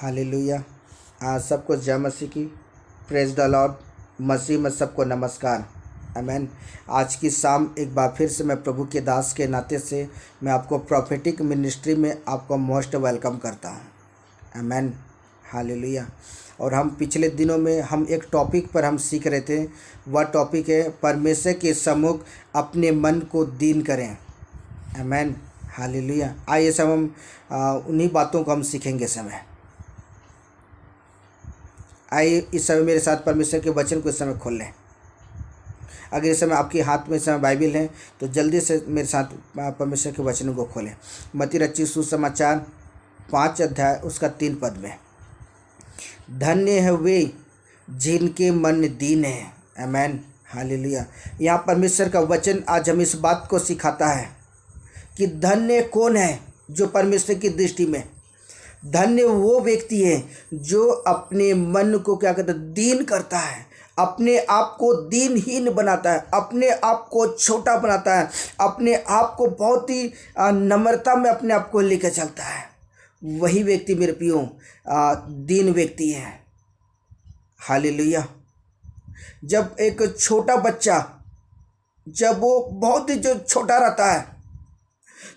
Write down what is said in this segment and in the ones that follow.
Hallelujah. आज सबको जय मसीह की। Praise the Lord. मसीह में सबको नमस्कार। आमेन। आज की शाम एक बार फिर से मैं प्रभु के दास के नाते से मैं आपको प्रॉफिटिक मिनिस्ट्री में आपको मोस्ट वेलकम करता हूँ। आमेन। हालेलुया। और हम पिछले दिनों में हम एक टॉपिक पर हम सीख रहे थे। वह टॉपिक है परमेश्वर के सम्मुख अपने मन को दीन करें। आमेन। हालेलुया। आइए सब हम उन्हीं बातों को हम सीखेंगे समय। आइए इस समय मेरे साथ परमेश्वर के वचन को इस समय खोल लें। अगर इस समय आपके हाथ में इस समय बाइबिल है तो जल्दी से मेरे साथ परमेश्वर के वचन को खोलें। मत्ती रचित सुसमाचार 5 अध्याय उसका 3 पद में, धन्य है वे जिनके मन दीन है। आमेन। हालेलुया। यहाँ परमेश्वर का वचन आज हम इस बात को सिखाता है कि धन्य कौन है जो परमेश्वर की दृष्टि में धन्य वो व्यक्ति है जो अपने मन को क्या कहते हैं, दीन करता है, अपने आप को दीनहीन बनाता है, अपने आप को छोटा बनाता है, अपने आप को बहुत ही नम्रता में अपने आप को लेकर चलता है। वही व्यक्ति मेरे प्रियो दीन व्यक्ति है। हालेलुया। जब एक छोटा बच्चा जब वो बहुत ही जो छोटा रहता है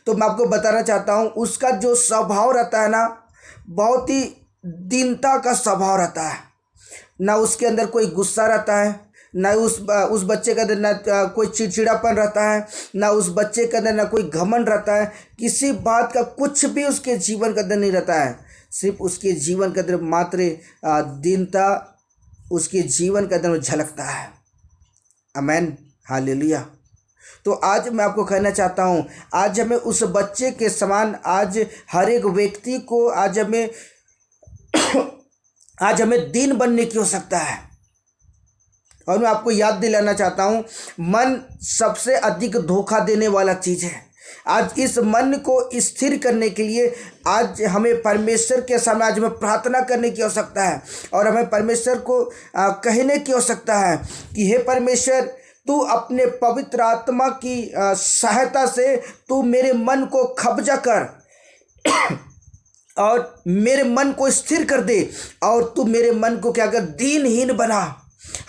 तो मैं आपको बताना चाहता हूँ उसका जो स्वभाव रहता है ना, बहुत ही दीनता का स्वभाव रहता है। ना उसके अंदर कोई गुस्सा रहता है, ना उस बच्चे के अंदर ना कोई चिड़चिड़ापन रहता है, ना उस बच्चे के अंदर ना कोई घमंड रहता है। किसी बात का कुछ भी उसके जीवन के अंदर नहीं रहता है। सिर्फ उसके जीवन के अंदर मात्र दीनता उसके जीवन के अंदर झलकता है। आमेन। हालेलुया। तो आज मैं आपको कहना चाहता हूँ, आज हमें उस बच्चे के समान आज हर एक व्यक्ति को आज हमें दीन बनने की आवश्यकता है। और मैं आपको याद दिलाना चाहता हूँ, मन सबसे अधिक धोखा देने वाला चीज़ है। आज इस मन को स्थिर करने के लिए आज हमें परमेश्वर के सामने आज हमें प्रार्थना करने की आवश्यकता है और हमें परमेश्वर को कहने की आवश्यकता है कि हे परमेश्वर, तू अपने पवित्र आत्मा की सहायता से तू मेरे मन को कब्जा कर और मेरे मन को स्थिर कर दे और तू मेरे मन को क्या कर, दीनहीन बना।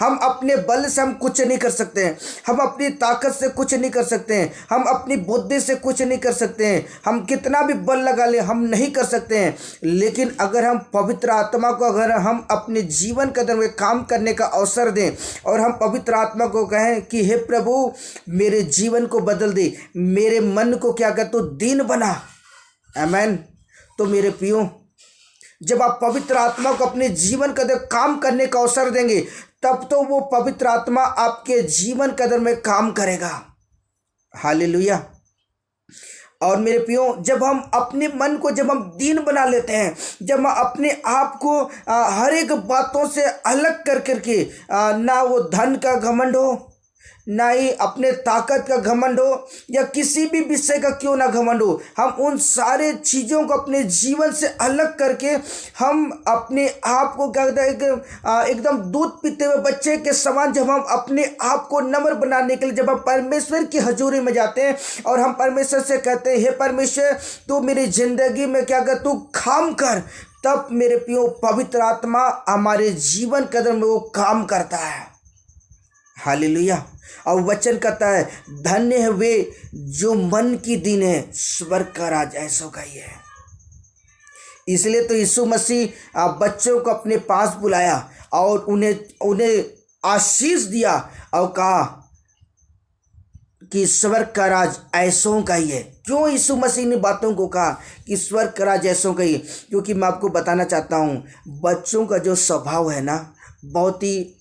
हम अपने बल से हम कुछ नहीं कर सकते हैं, हम अपनी ताकत से कुछ नहीं कर सकते हैं, हम अपनी बुद्धि से कुछ नहीं कर सकते हैं, हम कितना भी बल लगा ले हम नहीं कर सकते हैं। लेकिन अगर हम पवित्र आत्मा को अगर हम अपने जीवन के अंदर में काम करने का अवसर दें और हम पवित्र आत्मा को कहें कि हे प्रभु मेरे जीवन को बदल दे, मेरे मन को क्या कर, तू दीन बना। आमेन। तो मेरे प्रियो, जब आप पवित्र आत्मा को अपने जीवन के अंदर काम करने का अवसर देंगे तब तो वो पवित्र आत्मा आपके जीवन के अंदर में काम करेगा। हालेलुया। और मेरे प्रियो, जब हम अपने मन को जब हम दीन बना लेते हैं, जब हम अपने आप को हर एक बातों से अलग कर करके ना वो धन का घमंड हो, ना ही अपने ताकत का घमंड हो या किसी भी विषय का क्यों ना घमंड हो, हम उन सारे चीज़ों को अपने जीवन से अलग करके हम अपने आप को क्या कहते हैं, एकदम दूध पीते हुए बच्चे के समान जब हम अपने आप को नम्र बनाने के लिए जब हम परमेश्वर की हजूरी में जाते हैं और हम परमेश्वर से कहते हैं हे परमेश्वर तू मेरी ज़िंदगी में क्या कर, तू काम कर, तब मेरे प्रियो पवित्र आत्मा हमारे जीवन के अंदर में वो काम करता है। हालेलुया। और वचन कहता है धन्य है वे जो मन की दीन है, स्वर्ग का राज ऐसों का ही है। इसलिए तो यीशु मसीह बच्चों को अपने पास बुलाया और उन्हें आशीष दिया और कहा कि स्वर्ग का राज ऐसों का ही है। क्यों यीशु मसीह ने बातों को कहा कि स्वर्ग का राज ऐसों का ही? क्योंकि मैं आपको बताना चाहता हूँ बच्चों का जो स्वभाव है ना, बहुत ही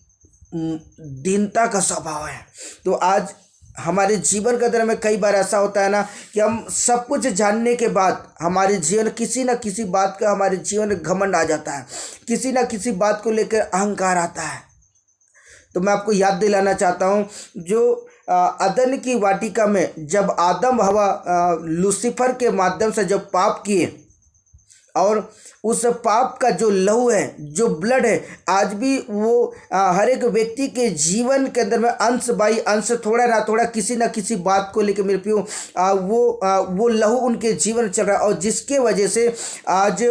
दीनता का स्वभाव है। तो आज हमारे जीवन के अंदर में कई बार ऐसा होता है ना कि हम सब कुछ जानने के बाद हमारे जीवन किसी न किसी बात का हमारे जीवन में घमंड आ जाता है, किसी न किसी बात को लेकर अहंकार आता है। तो मैं आपको याद दिलाना चाहता हूँ जो अदन की वाटिका में जब आदम हवा लूसीफर के माध्यम से जब पाप किए और उस पाप का जो लहू है, जो ब्लड है, आज भी वो हर एक व्यक्ति के जीवन के अंदर में अंश बाई अंश, थोड़ा ना थोड़ा, किसी ना किसी बात को लेकर मेरे प्रियो वो लहू उनके जीवन में चल रहा है। और जिसके वजह से आज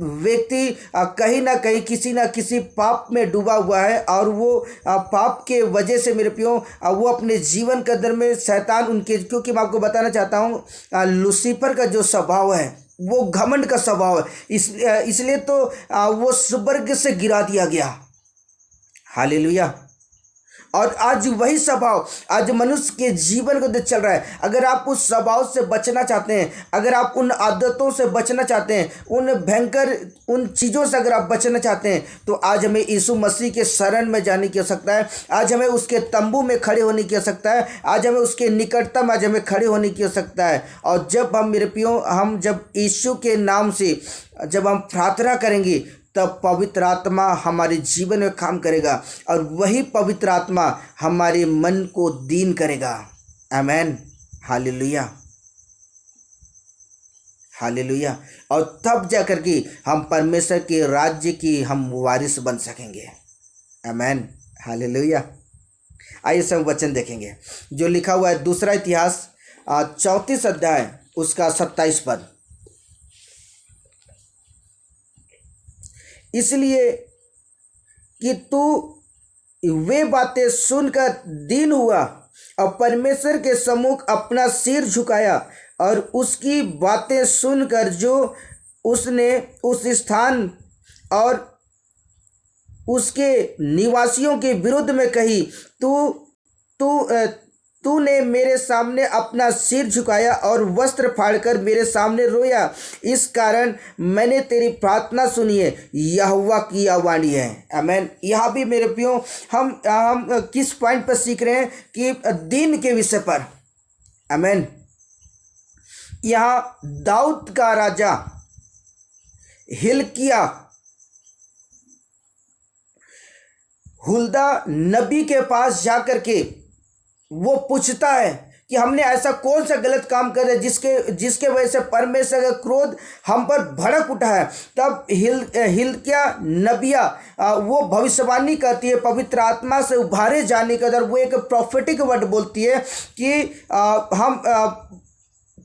व्यक्ति कहीं ना कहीं किसी ना किसी पाप में डूबा हुआ है, और वो पाप के वजह से मेरे प्रियो वो अपने जीवन के अंदर में शैतान उनके, क्योंकि मैं आपको बताना चाहता हूँ लूसीफर का जो स्वभाव है वो घमंड का स्वभाव है, इसलिए तो वो स्वर्ग से गिरा दिया गया। हालेलुया। और आज वही स्वभाव आज मनुष्य के जीवन को अंदर चल रहा है। अगर आप उस स्वभाव से बचना चाहते हैं, अगर आप उन आदतों से बचना चाहते हैं, उन भयंकर उन चीज़ों से अगर आप बचना चाहते हैं, तो आज हमें यीशु मसीह के शरण में जाने की आवश्यकता है। आज हमें उसके तंबू में खड़े होने की आवश्यकता है। आज हमें उसके निकटता में आज हमें खड़े होने की आवश्यकता है। और जब हम मेरे प्रियो हम जब यीशु के नाम से जब हम प्रार्थना करेंगे, तब पवित्र आत्मा हमारे जीवन में काम करेगा, और वही पवित्र आत्मा हमारे मन को दीन करेगा। आमेन। Hallelujah, hallelujah. और तब जाकर के हम परमेश्वर के राज्य की हम वारिस बन सकेंगे। आमेन। हालेलुया। आइए सब वचन देखेंगे जो लिखा हुआ है दूसरा इतिहास 34 अध्याय उसका 27 पद। इसलिए कि तू वे बातें सुनकर दीन हुआ और परमेश्वर के सम्मुख अपना सिर झुकाया, और उसकी बातें सुनकर जो उसने उस स्थान और उसके निवासियों के विरुद्ध में कही, तूने मेरे सामने अपना सिर झुकाया और वस्त्र फाड़कर मेरे सामने रोया। इस कारण मैंने तेरी प्रार्थना सुनी है, यहोवा की यह वाणी है। आमीन। यहाँ भी मेरे प्रियो हम किस पॉइंट पर सीख रहे हैं कि दीन के विषय पर। आमीन। यहाँ दाऊद का राजा हिल्किया हुल्दा नबी के पास जाकर के वो पूछता है कि हमने ऐसा कौन सा गलत काम कर जिसके वजह से परमेश्वर का क्रोध हम पर भड़क उठा है। तब हिल्किया नबिया वो भविष्यवाणी करती है, पवित्र आत्मा से उभारे जाने के अंदर वो एक प्रॉफिटिक वर्ड बोलती है कि हम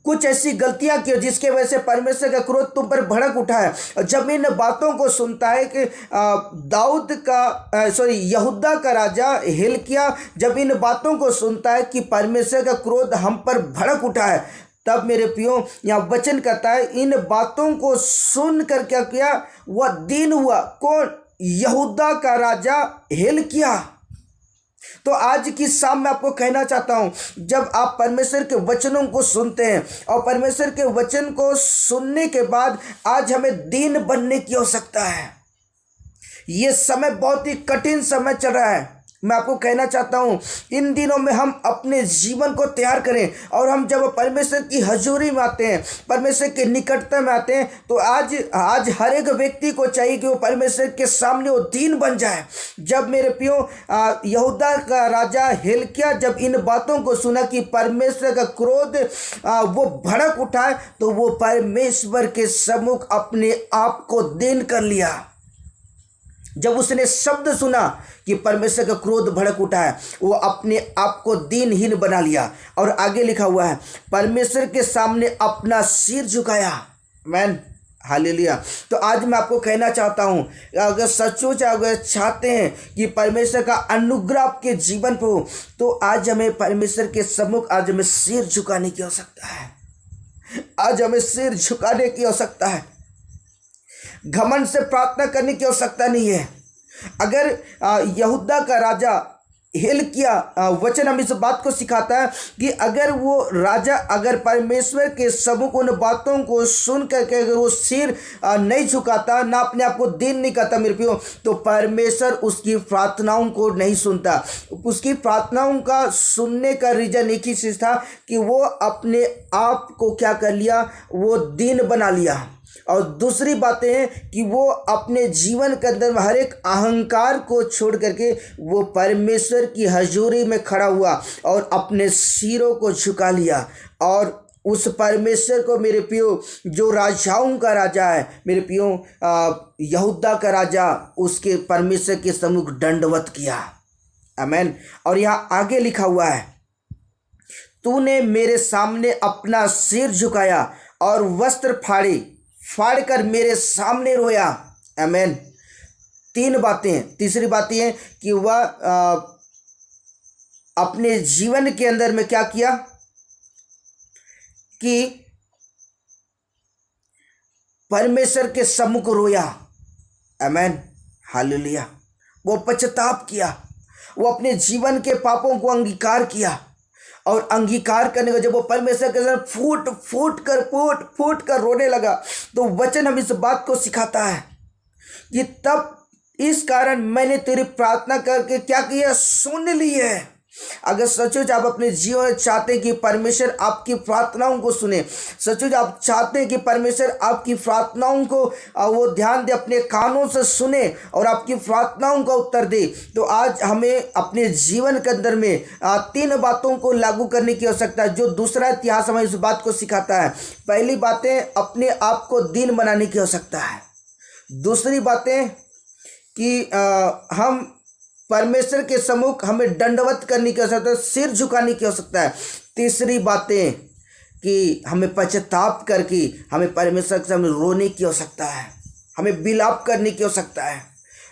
कुछ ऐसी गलतियां की जिसके वजह से परमेश्वर का क्रोध तुम पर भड़क उठा है। और जब इन बातों को सुनता है कि यहूदा का राजा हिल्किया जब इन बातों को सुनता है कि परमेश्वर का क्रोध हम पर भड़क उठा है, तब मेरे प्रियो यहाँ वचन कहता है इन बातों को सुन कर क्या किया, वह दीन हुआ। कौन? यहूदा का राजा हिल्किया। तो आज की शाम में आपको कहना चाहता हूं, जब आप परमेश्वर के वचनों को सुनते हैं और परमेश्वर के वचन को सुनने के बाद आज हमें दीन बनने की आवश्यकता है। ये समय बहुत ही कठिन समय चल रहा है। मैं आपको कहना चाहता हूं इन दिनों में हम अपने जीवन को तैयार करें, और हम जब परमेश्वर की हजूरी में आते हैं, परमेश्वर के निकटता में आते हैं, तो आज हर एक व्यक्ति को चाहिए कि वो परमेश्वर के सामने वो दीन बन जाए। जब मेरे प्रियो यहूदा का राजा हिल्किया जब इन बातों को सुना कि परमेश्वर का क्रोध वो भड़क उठा, तो वो परमेश्वर के सम्मुख अपने आप को दीन कर लिया। जब उसने शब्द सुना कि परमेश्वर का क्रोध भड़क उठा है, वो अपने आप को दीनहीन बना लिया। और आगे लिखा हुआ है परमेश्वर के सामने अपना सिर झुकाया। Man hallelujah. तो आज मैं आपको कहना चाहता हूं, अगर सचमुच अगर चाहते हैं कि परमेश्वर का अनुग्रह आपके जीवन पर हो, तो आज हमें परमेश्वर के सम्मुख आज हमें सिर झुकाने की आवश्यकता है। आज हमें सिर झुकाने की आवश्यकता है। घमंड से प्रार्थना करने की आवश्यकता नहीं है। अगर यहूदा का राजा हिल्किया वचन हम इस बात को सिखाता है कि अगर वो राजा अगर परमेश्वर के सम्मुख उन बातों को सुन करके अगर वो सिर नहीं झुकाता, ना अपने आप को दीन नहीं करता मेरे प्रियो, तो परमेश्वर उसकी प्रार्थनाओं को नहीं सुनता। उसकी प्रार्थनाओं का सुनने का रीजन एक ही चीज़ था कि वो अपने आप को क्या कर लिया, वो दीन बना लिया। और दूसरी बातें हैं कि वो अपने जीवन के अंदर हर एक अहंकार को छोड़ करके वो परमेश्वर की हजूरी में खड़ा हुआ और अपने सिरों को झुका लिया और उस परमेश्वर को मेरे प्रियो, जो राजाओं का राजा है मेरे प्रियो, यहूदा का राजा, उसके परमेश्वर के सम्मुख दंडवत किया। आमेन। और यहाँ आगे लिखा हुआ है, तूने मेरे सामने अपना सिर झुकाया और वस्त्र फाड़ कर मेरे सामने रोया। आमेन। तीन बातें। तीसरी बात यह कि वह अपने जीवन के अंदर में क्या किया कि परमेश्वर के सम्मुख रोया। आमेन। हालेलुया। वो पश्चाताप किया, वो अपने जीवन के पापों को अंगीकार किया, और अंगीकार करने को जब वो परमेश्वर के साथ फूट कर रोने लगा, तो वचन हम इस बात को सिखाता है कि तब इस कारण मैंने तेरी प्रार्थना करके क्या किया, सुन ली है। अगर सचमुच आप अपने जीवन में चाहते हैं कि परमेश्वर आपकी प्रार्थनाओं को सुने, सचमुच आप चाहते हैं कि परमेश्वर आपकी प्रार्थनाओं को वो ध्यान दे, अपने कानों से सुने और आपकी प्रार्थनाओं का उत्तर दे, तो आज हमें अपने जीवन के अंदर में तीन बातों को लागू करने की आवश्यकता है, जो दूसरा इतिहास हमें इस बात को सिखाता है। पहली बातें, अपने आप को दीन बनाने की आवश्यकता है। दूसरी बातें कि हम परमेश्वर के सम्मुख हमें दंडवत करने की आवश्यकता है, सिर झुकाने की आवश्यकता है। तीसरी बातें कि हमें पश्चाताप करके हमें परमेश्वर के सामने रोने की आवश्यकता है, हमें विलाप करने की आवश्यकता है।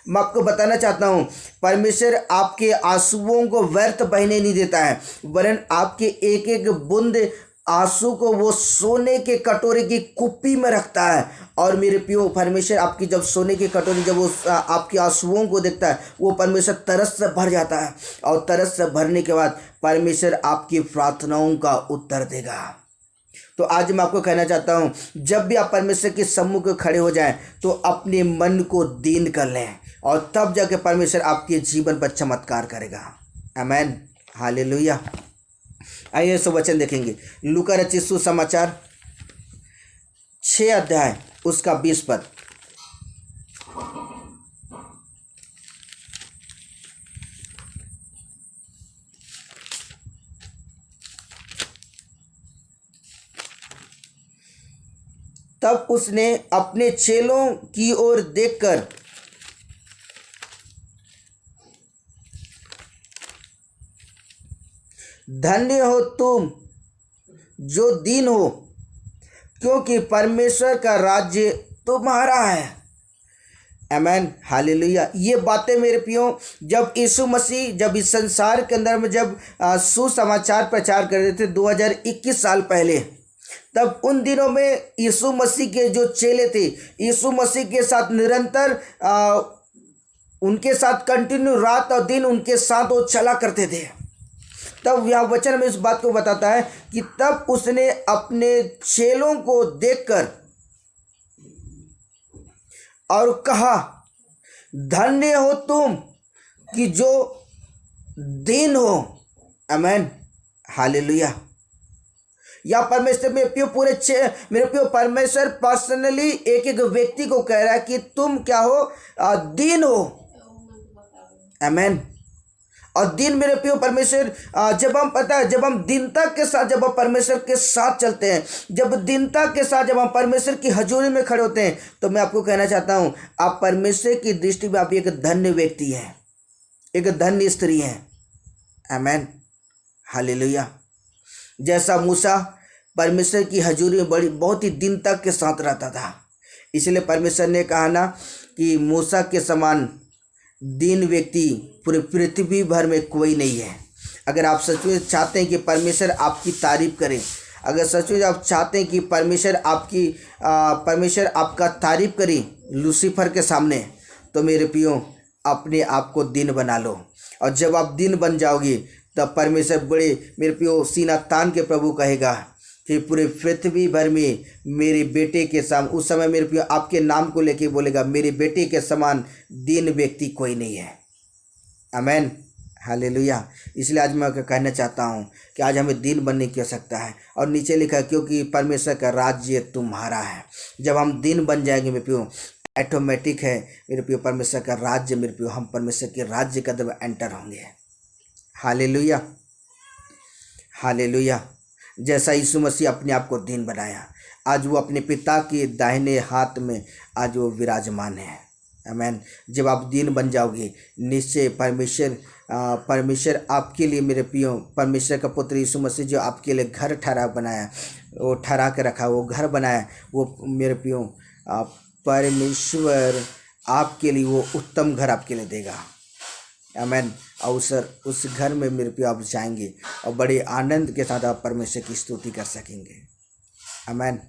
मैं आपको बताना चाहता हूँ, परमेश्वर आपके आंसुओं को व्यर्थ बहने नहीं देता है, वरन आपके एक एक बूंद आंसू को वो सोने के कटोरे की कुप्पी में रखता है। और मेरे प्रियो, परमेश्वर आपकी जब सोने की कटोरी, जब वो आपके आंसुओं को देखता है, वो परमेश्वर तरस से भर जाता है, और तरस से भरने के बाद परमेश्वर आपकी प्रार्थनाओं का उत्तर देगा। तो आज मैं आपको कहना चाहता हूँ, जब भी आप परमेश्वर के सम्मुख खड़े हो जाएं, तो अपने मन को दीन कर लें, और तब जाके परमेश्वर आपके जीवन पर चमत्कार करेगा। आमेन। हालेलुया। आइए सो वचन देखेंगे। लूका रचित सुसमाचार 6 अध्याय उसका 20 पद। तब उसने अपने चेलों की ओर देखकर धन्य हो तुम जो दीन हो, क्योंकि परमेश्वर का राज्य तुम्हारा है। आमेन। हालेलुया। ये बातें मेरे प्रियो, जब यीशु मसीह जब इस संसार के अंदर में जब सुसमाचार प्रचार कर रहे थे 2021 साल पहले, तब उन दिनों में यीशु मसीह के जो चेले थे, यीशु मसीह के साथ निरंतर उनके साथ कंटिन्यू रात और दिन उनके साथ वो चला करते थे। तब यह वचन में इस बात को बताता है कि तब उसने अपने चेलों को देखकर और कहा, धन्य हो तुम कि जो दीन हो। आमेन। हालेलुया। या परमेश्वर मेरे प्रियो परमेश्वर पर्सनली एक एक व्यक्ति को कह रहा है कि तुम क्या हो, दीन हो। आमेन। और दिन मेरे प्रियो परमेश्वर, जब हम दीनता के साथ जब हम परमेश्वर के साथ चलते हैं, जब दीनता के साथ जब हम परमेश्वर की हजूरी में खड़े होते हैं, तो मैं आपको कहना चाहता हूँ, आप परमेश्वर की दृष्टि में आप एक धन्य व्यक्ति हैं, एक धन्य स्त्री हैं। आमेन। हालेलुया। जैसा मूसा परमेश्वर की हजूरी में बहुत ही दीनता के साथ रहता था, इसलिए परमेश्वर ने कहा ना कि मूसा के समान दीन व्यक्ति पूरे पृथ्वी भर में कोई नहीं है। अगर आप सचमुच चाहते हैं कि परमेश्वर आपकी तारीफ करे, अगर सचमुच आप चाहते हैं कि परमेश्वर आपका तारीफ करे लूसीफर के सामने, तो मेरे प्रियो अपने आप को दीन बना लो। और जब आप दीन बन जाओगे, तब परमेश्वर बड़े मेरे प्रियो सीना तान के प्रभु कहेगा कि पूरे पृथ्वी भर में मेरे बेटे के समान, उस समय मेरे प्रियो आपके नाम को लेके बोलेगा, मेरे बेटे के समान दीन व्यक्ति कोई नहीं है। आमेन। हालेलुया। इसलिए आज मैं कहना चाहता हूँ कि आज हमें दीन बनने की आवश्यकता है। और नीचे लिखा है, क्योंकि परमेश्वर का राज्य तुम्हारा है। जब हम दीन बन जाएंगे मेरे प्रियो, ऑटोमेटिक है मेरे प्रियो, परमेश्वर का राज्य मेरे प्रियो, हम परमेश्वर के राज्य के अंदर एंटर होंगे। हालेलुया। हालेलुया। जैसा यीशु मसीह अपने आप को दीन बनाया, आज वो अपने पिता के दाहिने हाथ में आज वो विराजमान है। आमीन। जब आप दीन बन जाओगे, निश्चय परमेश्वर आपके लिए, मेरे प्रियो, परमेश्वर का पुत्र यीशु मसीह जो आपके लिए घर बनाया, वो ठहरा के रखा, वो घर बनाया, वो मेरे प्रियो परमेश्वर आपके लिए वो उत्तम घर आपके लिए देगा। आमीन। और उस घर में मेरे प्रियो आप जाएंगे और बड़े आनंद के साथ आप परमेश्वर की स्तुति कर सकेंगे। आमीन।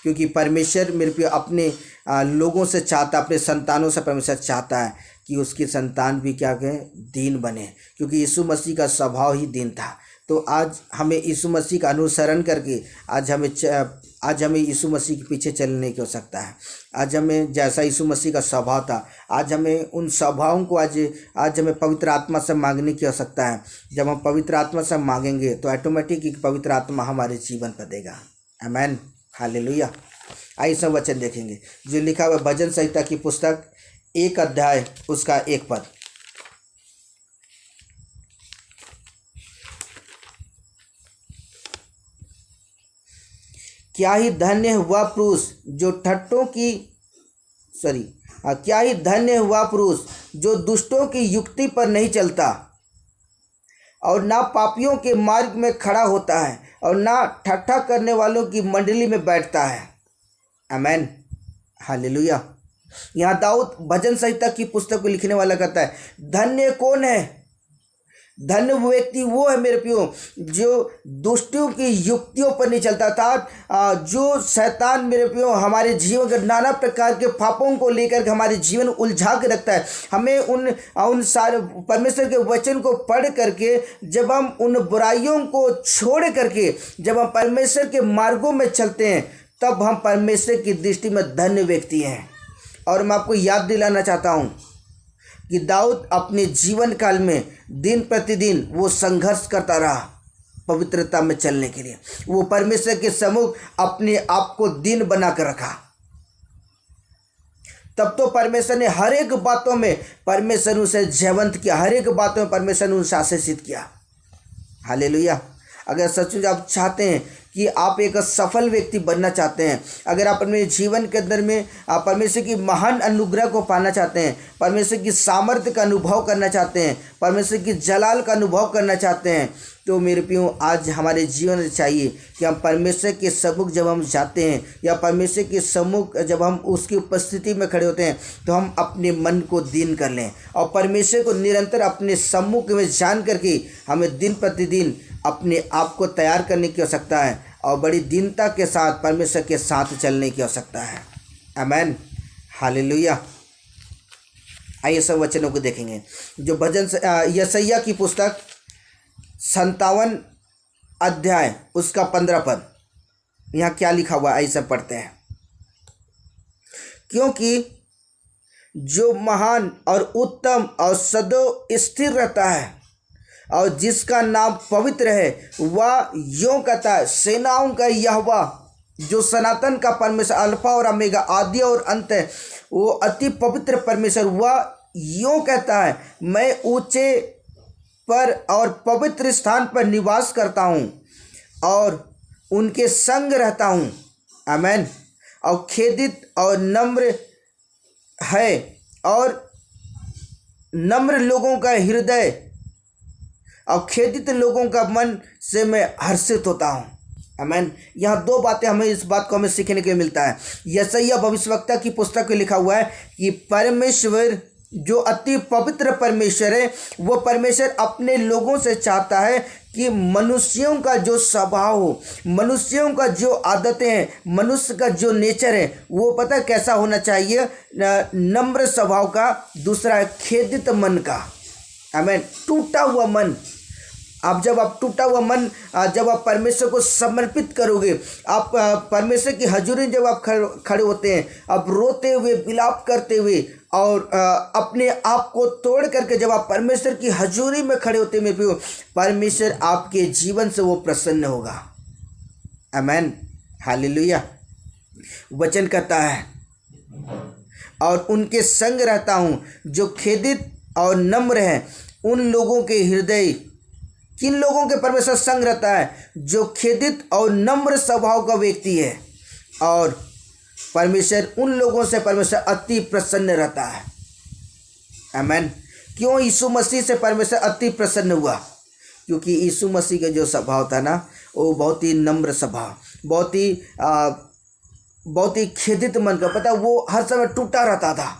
क्योंकि परमेश्वर मेरे प्रियो अपने लोगों से चाहता, अपने संतानों से परमेश्वर चाहता है कि उसकी संतान भी क्या कहें, दीन बने, क्योंकि यीशु मसीह का स्वभाव ही दीन था। तो आज हमें यीशु मसीह का अनुसरण करके आज हमें यीशु मसीह के पीछे चलने की आवश्यकता है। आज हमें जैसा यीशु मसीह का स्वभाव था, आज हमें उन स्वभावों को आज हमें पवित्र आत्मा से मांगने की आवश्यकता है। जब हम पवित्र आत्मा से मांगेंगे तो ऑटोमेटिक पवित्र आत्मा हमारे जीवन पर देगा। आमीन। हालेलुया। आइए सब वचन देखेंगे जो लिखा हुआ भजन संहिता की पुस्तक 1 अध्याय उसका 1 पद। क्या ही धन्य हुआ पुरुष जो दुष्टों की युक्ति पर नहीं चलता और ना पापियों के मार्ग में खड़ा होता है और ना ठट्ठा करने वालों की मंडली में बैठता है। आमीन। हालेलुया। यहाँ दाऊद भजन संहिता की पुस्तक को लिखने वाला कहता है, धन्य कौन है? धन्य व्यक्ति वो है मेरे प्रियो जो दुष्टों की युक्तियों पर नहीं चलता था। जो शैतान मेरे प्रियो हमारे जीवन के नाना प्रकार के पापों को लेकर हमारे जीवन उलझा के रखता है, हमें उन सारे परमेश्वर के वचन को पढ़ करके जब हम उन बुराइयों को छोड़ करके जब हम परमेश्वर के मार्गों में चलते हैं, तब हम परमेश्वर की दृष्टि में धन्य व्यक्ति हैं। और मैं आपको याद दिलाना चाहता हूँ कि दाऊद अपने जीवन काल में दिन प्रतिदिन वो संघर्ष करता रहा पवित्रता में चलने के लिए। वो परमेश्वर के सम्मुख अपने आप को दीन बना कर रखा। तब तो परमेश्वर ने हर एक बातों में परमेश्वर उसे जयवंत किया, हर एक बातों में परमेश्वर ने उसे आशीषित किया। हालेलुया। अगर सचमुच आप चाहते हैं कि आप एक सफल व्यक्ति बनना चाहते हैं, अगर आप अपने जीवन के अंदर में आप परमेश्वर की महान अनुग्रह को पाना चाहते हैं, परमेश्वर की सामर्थ्य का अनुभव करना चाहते हैं, परमेश्वर की जलाल का अनुभव करना चाहते हैं, तो मेरे प्रियो आज हमारे जीवन में चाहिए कि हम परमेश्वर के सम्मुख जब हम जाते हैं या परमेश्वर के सम्मुख जब हम उसकी उपस्थिति में खड़े होते हैं, तो हम अपने मन को दीन कर लें और परमेश्वर को निरंतर अपने सम्मुख में जान करके हमें दिन प्रतिदिन अपने आप को तैयार करने की आवश्यकता है और बड़ी दीनता के साथ परमेश्वर के साथ चलने की आवश्यकता है। आमीन। हालेलुया। आइए सब वचनों को देखेंगे जो भजन यशायाह की पुस्तक 57 अध्याय उसका 15 पद। यहाँ क्या लिखा हुआ है, आइए सब पढ़ते हैं। क्योंकि जो महान और उत्तम और सदैव स्थिर रहता है और जिसका नाम पवित्र है, वह यों कहता है, सेनाओं का यहोवा जो सनातन का परमेश्वर, अल्फा और ओमेगा, आदि और अंत है, वो अति पवित्र परमेश्वर, वह यों कहता है, मैं ऊंचे पर और पवित्र स्थान पर निवास करता हूँ और उनके संग रहता हूँ। आमीन। और खेदित और नम्र है और नम्र लोगों का हृदय और खेदित लोगों का मन से मैं हर्षित होता हूँ। आमीन। यहाँ 2 बातें हमें इस बात को हमें सीखने को मिलता है। यशायाह भविष्यवक्ता की पुस्तक में लिखा हुआ है कि परमेश्वर जो अति पवित्र परमेश्वर है, वो परमेश्वर अपने लोगों से चाहता है कि मनुष्यों का जो स्वभाव हो, मनुष्यों का जो आदतें हैं, मनुष्य का जो नेचर है, वो पता कैसा होना चाहिए? नम्र स्वभाव का। दूसरा है खेदित मन का। आमीन। टूटा हुआ मन। जब आप टूटा हुआ मन जब आप परमेश्वर को समर्पित करोगे, आप परमेश्वर की हजूरी जब आप खड़े होते हैं, आप रोते हुए, विलाप करते हुए और अपने आप को तोड़ करके जब आप परमेश्वर की हजूरी में खड़े होते हैं, परमेश्वर आपके जीवन से वो प्रसन्न होगा। आमीन। हालेलुया। वचन कहता है, और उनके संग रहता हूँ जो खेदित और नम्र हैं, उन लोगों के हृदय किन लोगों के परमेश्वर संग रहता है? जो खेदित और नम्र स्वभाव का व्यक्ति है, और परमेश्वर उन लोगों से परमेश्वर अति प्रसन्न रहता है। आमीन। क्यों यीशु मसीह से परमेश्वर अति प्रसन्न हुआ? क्योंकि यीशु मसीह का जो स्वभाव था ना, वो बहुत ही नम्र स्वभाव, बहुत ही खेदित मन का। पता, वो हर समय टूटा रहता था,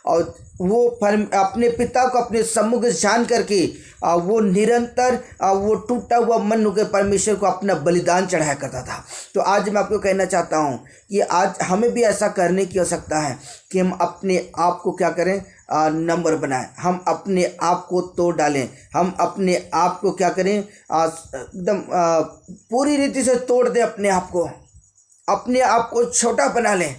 और वो अपने पिता को अपने सम्मुख जान करके वो निरंतर वो टूटा हुआ मन होकर परमेश्वर को अपना बलिदान चढ़ाया करता था। तो आज मैं आपको कहना चाहता हूँ कि आज हमें भी ऐसा करने की आवश्यकता है कि हम अपने आप को क्या करें, नम्र बनाएं। हम अपने आप को तोड़ डालें, हम अपने आप को क्या करें, एकदम पूरी रीति से तोड़ दें अपने आप को छोटा बना लें,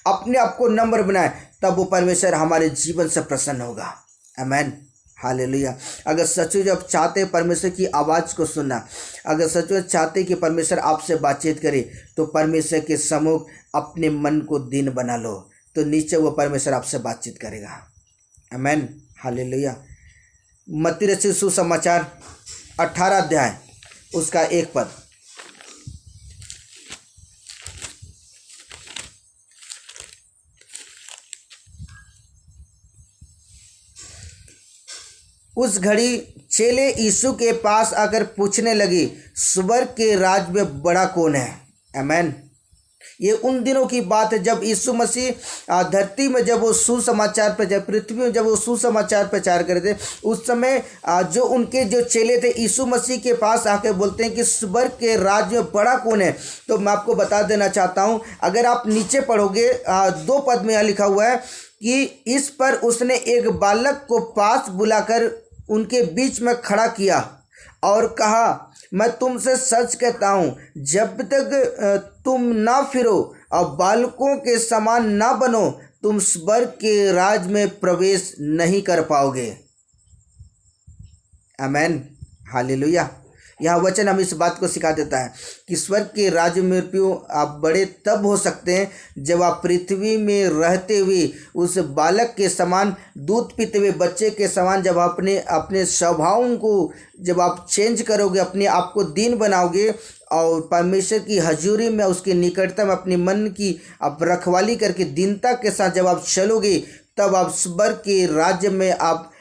अपने आप को नम्र बनाएं, तब वो परमेश्वर हमारे जीवन से प्रसन्न होगा। आमीन, हालेलुया। अगर सचमुच आप चाहते हैं परमेश्वर की आवाज़ को सुनना, अगर सचमुच चाहते कि परमेश्वर आपसे बातचीत करे, तो परमेश्वर के सम्मुख अपने मन को दीन बना लो, तो नीचे वो परमेश्वर आपसे बातचीत करेगा। आमीन, हालेलुया। मत्ती रचित सुसमाचार 18 अध्याय उसका 1 पद। उस घड़ी चेले यीशु के पास आकर पूछने लगे, स्वर्ग के राज में बड़ा कौन है? आमीन। ये उन दिनों की बात है जब यीशु मसीह धरती में जब वो सुसमाचार प्रचार, पृथ्वी में जब वो सुसमाचार प्रचार करे थे, उस समय जो उनके जो चेले थे यीशु मसीह के पास आकर बोलते हैं कि स्वर्ग के राज में बड़ा कौन है? तो मैं आपको बता देना चाहता हूँ, अगर आप नीचे पढ़ोगे 2 पद में यहाँ लिखा हुआ है कि इस पर उसने एक बालक को पास बुलाकर उनके बीच में खड़ा किया और कहा, मैं तुमसे सच कहता हूँ, जब तक तुम ना फिरो और बालकों के समान ना बनो, तुम स्वर्ग के राज में प्रवेश नहीं कर पाओगे। आमीन, हालेलुया। यह वचन हम इस बात को सिखा देता है कि स्वर्ग के राज्य में आप बड़े तब हो सकते हैं जब आप पृथ्वी में रहते हुए उस बालक के समान, दूध पीते हुए बच्चे के समान, जब अपने स्वभावों को जब आप चेंज करोगे, अपने आप को दीन बनाओगे और परमेश्वर की हजूरी में, उसकी निकटता में अपने मन की आप रखवाली करके दीनता के साथ जब आप चलोगे, तब आप स्वर्ग के राज्य में आप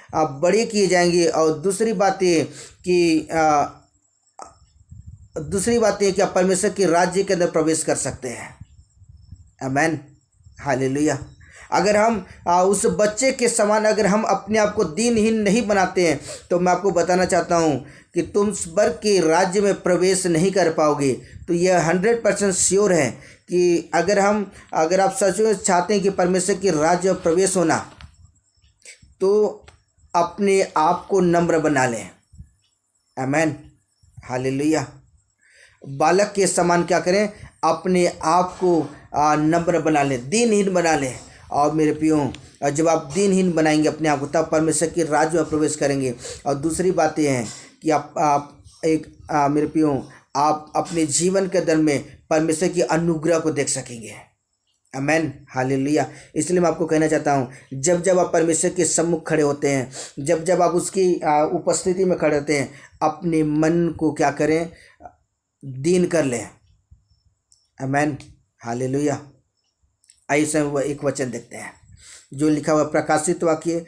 बड़े किए जाएंगे। और दूसरी बात ये कि आप परमेश्वर के राज्य के अंदर प्रवेश कर सकते हैं। आमीन, हालेलुया। अगर हम उस बच्चे के समान अगर हम अपने आप को दीनहीन नहीं बनाते हैं, तो मैं आपको बताना चाहता हूँ कि तुम स्वर्ग के राज्य में प्रवेश नहीं कर पाओगे। तो यह 100% श्योर है कि अगर आप सच में चाहते हैं कि परमेश्वर के राज्य में प्रवेश होना, तो अपने आप को नम्र बना लें। आमीन, हालेलुया। बालक के समान क्या करें, अपने आप को नम्र बना लें, दीनहीन बना लें। और मेरे प्रियो, जब आप दीनहीन बनाएंगे अपने आप को, तब परमेश्वर के राज्य में प्रवेश करेंगे। और दूसरी बात यह है कि मेरे प्रियो, आप अपने जीवन के दर में परमेश्वर की अनुग्रह को देख सकेंगे। आमीन, हालेलुया। इसलिए मैं आपको कहना चाहता हूँ, जब आप परमेश्वर के सम्मुख खड़े होते हैं, जब आप उसकी उपस्थिति में खड़े होते हैं, अपने मन को क्या करें, दीन कर लें। आमीन, हालेलुया। आइए हम एक वचन देखते हैं जो लिखा हुआ प्रकाशित वाक्य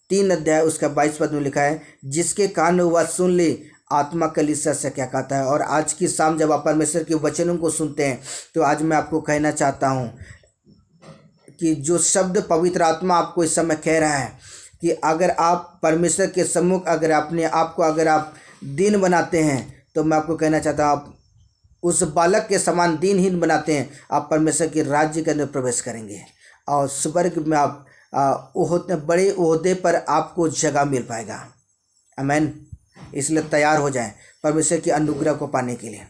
3 अध्याय उसका 22 पद में लिखा है, जिसके कान हुआ सुन ले, आत्मा कलीसिया से क्या कहता है। और आज की शाम जब आप परमेश्वर के वचनों को सुनते हैं, तो आज मैं आपको कहना चाहता हूँ कि जो शब्द पवित्र आत्मा आपको इस समय कह रहा है कि अगर आप परमेश्वर के सम्मुख अगर अपने आप को अगर आप दीन बनाते हैं, तो मैं आपको कहना चाहता हूँ, आप उस बालक के समान दीनहीन बनाते हैं, आप परमेश्वर के राज्य के अंदर प्रवेश करेंगे और स्वर्ग में आप बड़े ओहदे पर आपको जगह मिल पाएगा। आमीन। इसलिए तैयार हो जाएं परमेश्वर की अनुग्रह को पाने के लिए।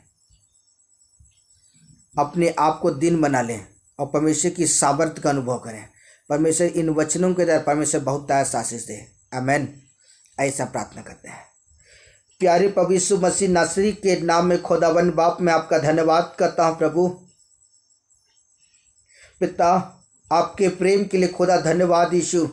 अपने आप को दीन बना लें और परमेश्वर की सामर्थ्य का अनुभव करें। परमेश्वर इन वचनों के द्वारा परमेश्वर बहुत आशीष दे। आमीन। ऐसा प्रार्थना करते हैं। प्यारे प्रभु यीशु मसीह नासरी के नाम में खुदावंद बाप, मैं आपका धन्यवाद करता हूँ प्रभु पिता, आपके प्रेम के लिए खुदा धन्यवाद। यीशु,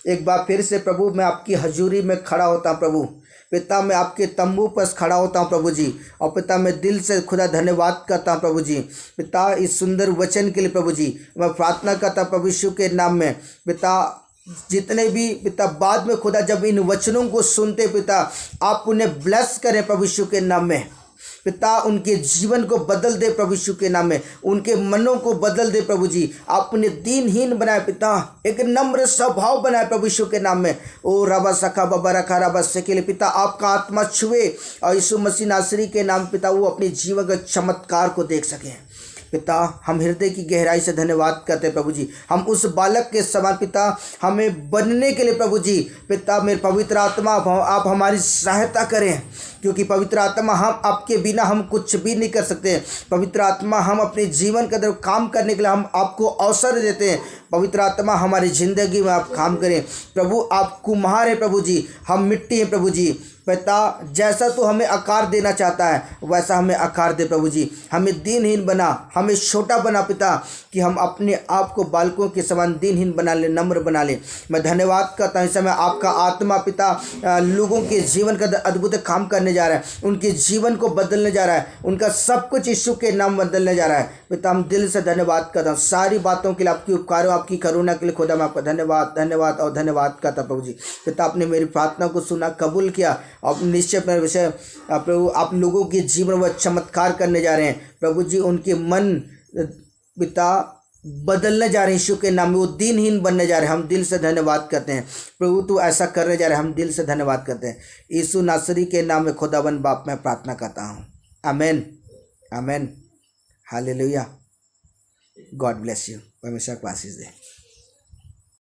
एक बार फिर से प्रभु मैं आपकी हजूरी में खड़ा होता हूँ प्रभु। पिता मैं आपके तंबू पर खड़ा होता हूँ प्रभु जी, और पिता मैं दिल से खुदा धन्यवाद करता हूँ प्रभु जी। पिता इस सुंदर वचन के लिए प्रभु जी मैं प्रार्थना करता हूँ प्रभु यीशु के नाम में। पिता जितने भी पिता बाद में खुदा जब इन वचनों को सुनते पिता, आप उन्हें ब्लेस करें प्रभु यीशु के नाम में। पिता उनके जीवन को बदल दे प्रभु यीशु के नाम में, उनके मनों को बदल दे प्रभु जी। आप उन्हें दीनहीन बनाए पिता, एक नम्र स्वभाव बनाए प्रभु यीशु के नाम में। ओ रबा सखा बबा रखा रबा से के लिए पिता आपका आत्मा छुए, और यीशु मसीह नासरी के नाम पिता वो अपने जीवन के चमत्कार को देख सकें। पिता हम हृदय की गहराई से धन्यवाद करते हैं प्रभु जी। हम उस बालक के समान पिता हमें बनने के लिए प्रभु जी, पिता मेरे पवित्र आत्मा आप हमारी सहायता करें, क्योंकि पवित्र आत्मा हम आपके बिना हम कुछ भी नहीं कर सकते। पवित्र आत्मा हम अपने जीवन के अंदर काम करने के लिए हम आपको अवसर देते हैं। पवित्र आत्मा हमारी ज़िंदगी में आप काम करें प्रभु। आप कुम्हार हैं प्रभु जी, हम मिट्टी हैं प्रभु जी। पिता जैसा तो हमें आकार देना चाहता है वैसा हमें आकार दे प्रभु जी। हमें दीनहीन बना, हमें छोटा बना पिता, कि हम अपने आप को बालकों के समान दीनहीन बना ले, नम्र बना ले। मैं धन्यवाद करता हूँ इस समय आपका आत्मा पिता लोगों के जीवन का अद्भुत काम करने जा रहा है, उनके जीवन को बदलने जा रहा है, उनका सब कुछ यीशु के नाम बदलने जा रहा है। पिता हम दिल से धन्यवाद करता हूँ सारी बातों के लिए, आपकी उपकारों आपकी करुणा के लिए खुदा मैं आपका धन्यवाद धन्यवाद और धन्यवाद करता प्रभु जी। पिता आपने मेरी प्रार्थना को सुना, कबूल किया, और निश्चय अपने विषय प्रभु आप लोगों के जीवन में चमत्कार करने जा रहे हैं प्रभु जी। उनके मन पिता बदलने जा रहे हैं यीशु के नाम में, वो दीनहीन बनने जा रहे हैं। हम दिल से धन्यवाद करते हैं प्रभु, तू ऐसा करने जा रहे हैं, हम दिल से धन्यवाद करते हैं। यीशु नासरी के नाम में खुदावन बाप मैं प्रार्थना करता हूँ, आमेन आमेन, हालेलुया। गॉड ब्लेस यू, परमेश्वर को आशीष दे।